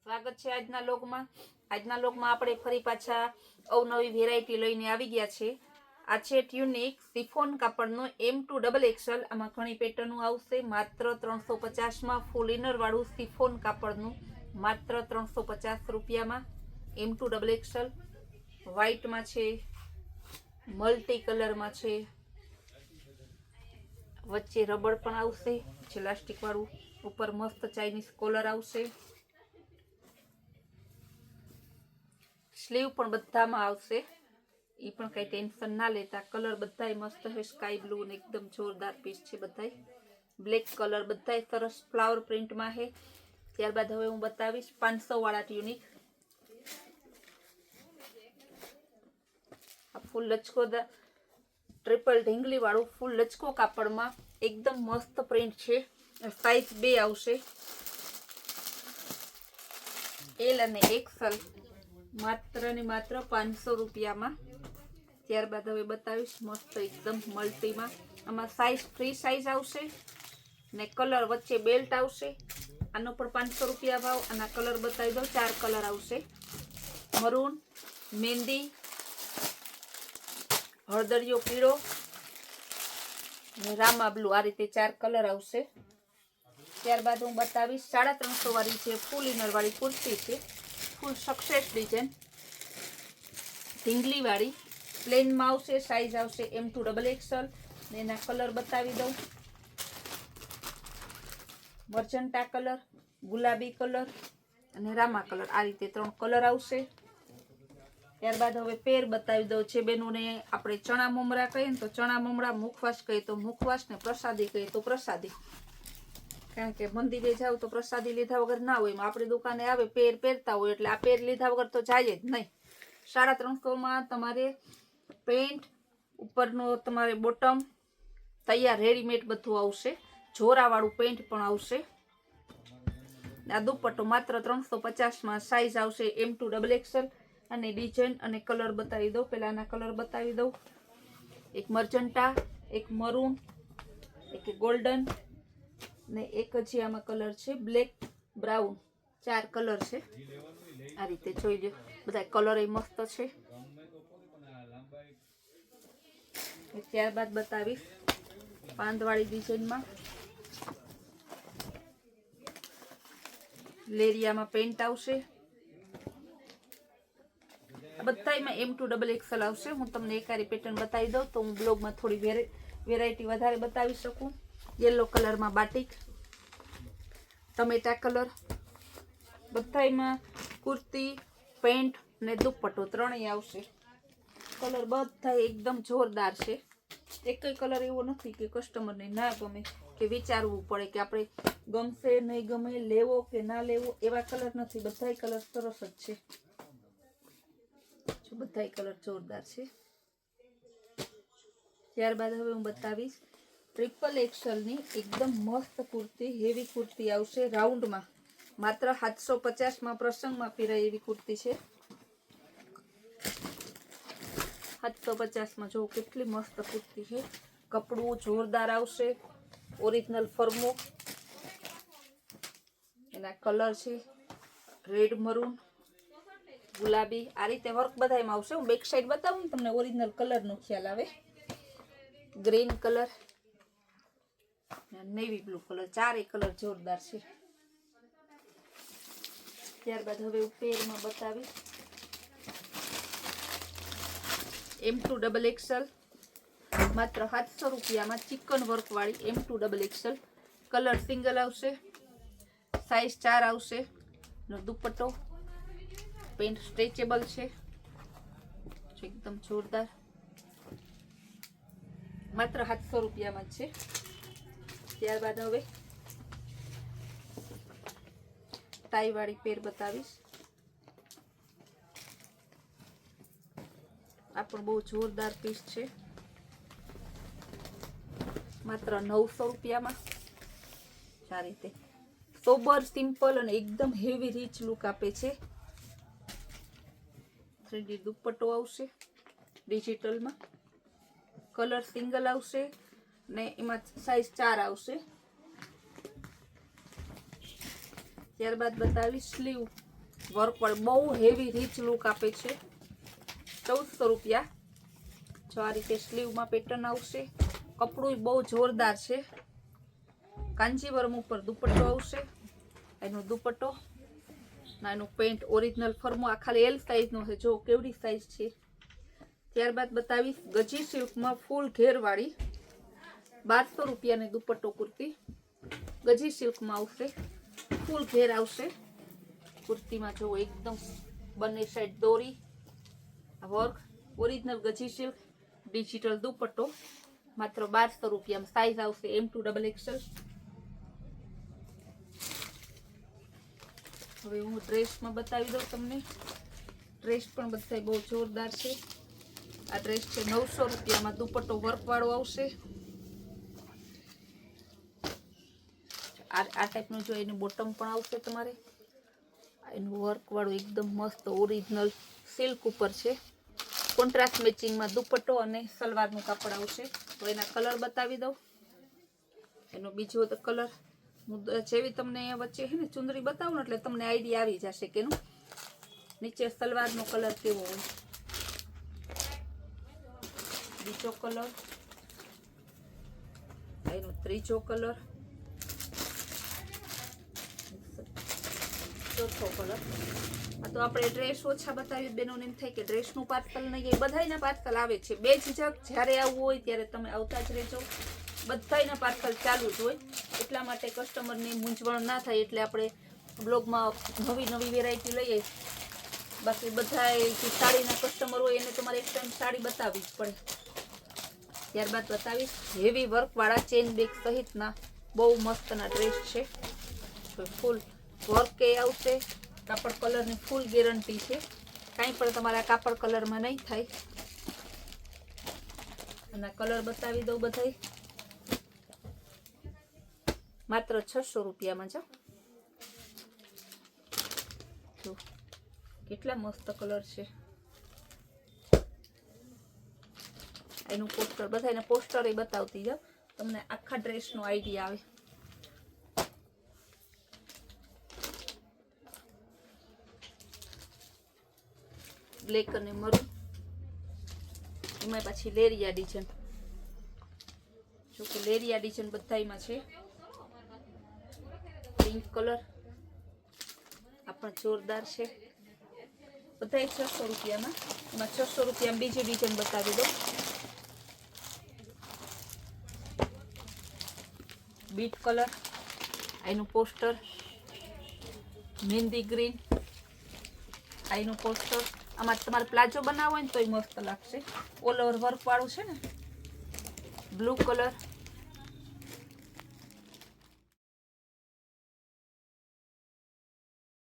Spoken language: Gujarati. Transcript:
સ્વાગત છે આજના લોકમાં આપણે ફરી પાછા અવનવી વેરાયટી લઈને આવી ગયા છે। આ છે ટ્યુનિક સિફોન કાપડનો M2XXL। આમાં ઘણી પેટર્નો આવશે। માત્ર 350 માં ફૂલ ઇનર વાળું સિફોન કાપડનું માત્ર 350 રૂપિયામાં M2XXL। વ્હાઈટમાં છે, મલ્ટી કલરમાં છે, વચ્ચે રબડ પણ આવશે, ઇલાસ્ટિક વાળું, ઉપર મસ્ત ચાઇનીઝ કોલર આવશે। સ્લીવ પણ બધામાં આવશે, એ પણ કઈ ટેન્શન ના લેતા। કલર બધાય મસ્ત છે, સ્કાય બ્લુ ને એકદમ જોરદાર પીસ છે બધાય। બ્લેક કલર બધાય સરસ ફ્લાવર પ્રિન્ટમાં છે। ત્યારબાદ હવે હું બતાવીશ 500 વાળા ટ્યુનિક। આ ફૂલ લચકો ટ્રિપલ ઢીંગલી વાળું ફૂલ લચકો કાપડમાં એકદમ મસ્ત પ્રિન્ટ છે। સાઈઝ 2 આવશે, L અને XL, માત્ર ને માત્ર 500 રૂપિયામાં। ત્યારબાદ હવે બતાવીશ મસ્ત એકદમ મલ્ટીમાં। આમાં સાઈઝ ફ્રી સાઈઝ આવશે ને કલર વચ્ચે બેલ્ટ આવશે। આનો પણ 500 રૂપિયા ભાવ। આના કલર બતાવી દો, 4 કલર આવશે, મરૂન, મહેંદી, હળદરિયો પીળો અને રામા બ્લુ, આ રીતે 4 કલર આવશે। ત્યારબાદ હું બતાવીશ 350 વાળી છે, ફૂલ ઇનર વાળી કુર્તી છે, ફૂલ સક્સેસ ડિઝાઇન ઢીંગલી વાળી, પ્લેનમાં આવશે, સાઈઝ આવશે M2XXL ને એના કલર બતાવી દઉં। મર્જન્ટા કલર, ગુલાબી કલર અને રામા કલર, આ રીતે 3 કલર આવશે। ત્યારબાદ હવે પેર બતાવી દઉં છે બેનોને। આપણે ચણા મમરા કહીએ ને તો ચણા મમરા, મુખવાસ કહીએ તો મુખવાસ ને પ્રસાદી કહીએ તો પ્રસાદી। કારણ કે મંદિરે જાવ તો પ્રસાદી લીધા વગર ના હોય, આપણી દુકાને આવે પેર પહેરતા હોય એટલે આ પેર લીધા વગર તો જાય જ નહીં। 350 માં તમારે પેન્ટ ઉપરનો તમારે બોટમ તૈયાર રેડીમેડ બધું આવશે, જોરા વાળું પેન્ટ પણ આવશે। આ દુપટ્ટો માત્ર 350 માં, સાઈઝ આવશે M2XXL અને ડિઝાઇન અને કલર બતાવી દઉં। પહેલા આના કલર બતાવી દઉં, એક મર્જન્ટા, એક મરૂન, એક ગોલ્ડન ને એક જ આમાં કલર છે બ્લેક બ્રાઉન, 4 કલર છે। આ રીતે જોઈ લો, બધા કલર એ મસ્ત છે। ત્યારબાદ બતાવીશ પાંદવાળી ડિઝાઇનમાં, લેરિયામાં પેન્ટ આવશે। બધામાં M2XXL આવશે। હું તમને એકારી પેટર્ન બતાવી દઉં તો હું બ્લોગમાં થોડી વેરાયટી વધારે બતાવી શકું। યેલો કલરમાં બાટિક, ટમેટા કલર, બધામાં કુર્તી, પેન્ટ ને દુપટ્ટો ત્રણેય આવશે। કલર બધા એકદમ જોરદાર છે, એક કલર એવો નથી કે કસ્ટમરને ના ગમે કે વિચારવું પડે કે આપણે ગમશે નહીં ગમે, લેવો કે ના લેવો, એવા કલર નથી। બધા કલર સરસ જ છે, બધા કલર જોરદાર છે। ત્યારબાદ હવે હું બતાવીશ XXL ની એકદમ મસ્ત કુર્તી, હેવી કુર્તી આવશે રાઉન્ડમાં, માત્ર 750 માં પ્રસંગમાં પહેરાય એવી કુર્તી છે। 750 માં જો કેટલી મસ્ત કુર્તી છે, કપડું જોરદાર આવશે, ઓરિજિનલ ફર્મો, એના કલર છે રેડ, મરૂન, ગુલાબી, આ રીતે વર્ક બધામાં આવશે। હું બેક સાઈડ બતાવું ને તમને ઓરિજિનલ કલર નો ખ્યાલ આવે। Green colour, navy blue colour, 4 colour જોરદાર છે। ત્યારબાદ હવે પેરમાં બતાવીશ M2XXL, માત્ર 700 રૂપિયામાં ચિકન વર્ક વાળી M2XXL। કલર સિંગલ આવશે, સાઈઝ 4 આવશે, નો દુપટ્ટો, પેન્ટ સ્ટ્રેચેબલ છે, એકદમ જોરદાર, માત્ર 700 રૂપિયામાં છે। ત્યારબાદ હવે ટાઈ વાળી પેર બતાવીશ। આ પણ બહુ જોરદાર પીસ છે, માત્ર 900 રૂપિયામાં। આ રીતે સોબર, સિમ્પલ અને એકદમ હેવી રીચ લુક આપે છે। 3D દુપટ્ટો આવશે ડિજિટલમાં, કલર સિંગલ આવશે ને એમાં સાઈઝ 4 આવશે। ત્યારબાદ બતાવી સ્લીવ વર્ક વાળું બહુ હેવી રીચ લુક આપે છે. 1400 રૂપિયા. જો આ રીતે સ્લીવમાં પેટર્ન આવશે. કપડું બહુ જોરદાર છે. કાંજીવરમ ઉપર દુપટ્ટો આવશે. એનો દુપટ્ટો ના એનું પેન્ટ ઓરિજિનલ ફર્મો આ ખાલી એલ સાઈઝનો છે. જો કેવડી સાઈઝ છે. ત્યારબાદ બતાવીશ ગજી સિલ્કમાં ફૂલ ઘેરવાળી 1200 રૂપિયાની દુપટ્ટો કુર્તી. ગજી સિલ્કમાં આવશે. ફૂલ ઘેર આવશે કુર્તીમાં. જો એકદમ બંને સાઈડ દોરી work. Original gajji silk. Digital દુપટ્ટો માત્ર 1200 રૂપિયામાં. સાઈઝ આવશે M2XXL. હવે હું ડ્રેસમાં બતાવી દઉં તમને. ડ્રેસ પણ બધા બહુ જોરદાર છે. આ ડ્રેસ છે 900 રૂપિયામાં. દુપટ્ટો વર્ક વાળો આવશે. આ ટાઈપનું જો એની બોટમ પણ આવશે તમારે. એનું વર્ક વાળું એકદમ મસ્ત ઓરિજિનલ સિલ્ક ઉપર છે. કોન્ટ્રાસ્ટ મેચિંગમાં દુપટ્ટો અને સલવારનું કાપડ આવશે. તો એના કલર બતાવી દઉં. એનો બીજો કલર હું જેવી તમને વચ્ચે છે ને ચુંદડી બતાવું ને એટલે તમને આઈડિયા આવી જશે કે એનું નીચે સલવારનો કલર કેવો હોય. બીજો કલર. એનો ત્રીજો કલર. ચોથો કલર. આ તો આપણે ડ્રેસ ઓછા બતાવી બેનોને એમ થાય કે ડ્રેસનું પાર્સલ નહીં. એ બધાયના પાર્સલ આવે છે. બે ઝીઝક જ્યારે આવવું હોય ત્યારે તમે આવતા જ રહેજો. બધાયના પાર્સલ ચાલુ જ હોય. એટલા માટે કસ્ટમરની મૂંઝવણ ના થાય એટલે આપણે બ્લોગમાં નવી નવી વેરાયટી લઈએ. બાકી બધા જે સાડીના કસ્ટમર હોય એને તમારે એક ટાઈમ સાડી બતાવવી જ પડે. ત્યારબાદ બતાવીશ હેવી વર્કવાળા ચેન બેગ સહિતના બહુ મસ્તના ડ્રેસ છે. ફૂલ વર્ક એ આવશે. કાપડ કલરની ફૂલ ગેરંટી છે. કાંઈ પણ તમારા કાપડ કલરમાં નહીં થાય. અને કલર બતાવી દઉં બધાય. માત્ર 600 રૂપિયામાં. જો કેટલા મસ્ત કલર છે. એનું પોસ્ટર બધાને પોસ્ટર એ બતાવતી જાવ તમને આખા ડ્રેસનો આઈડિયા આવે. બ્લેક અને મરૂન. એમાં પાછી લેરિયા ડિઝાઇન. જો કે લેરિયા ડિઝાઇન બધાયમાં છે. પિંક કલર આ પણ જોરદાર છે. બધાય 600 રૂપિયામાં. એમાં 600 રૂપિયામાં બીજી ડિઝાઇન બતાવી દો. Bit colour. એનું પોસ્ટર. મહેંદી ગ્રીન. એનું પોસ્ટર. આમાં તમારે પ્લાઝો બનાવવો હોય ને તોય મસ્ત લાગશે. ઓલ ઓવર વર્ક વાળું છે ને. Blue colour.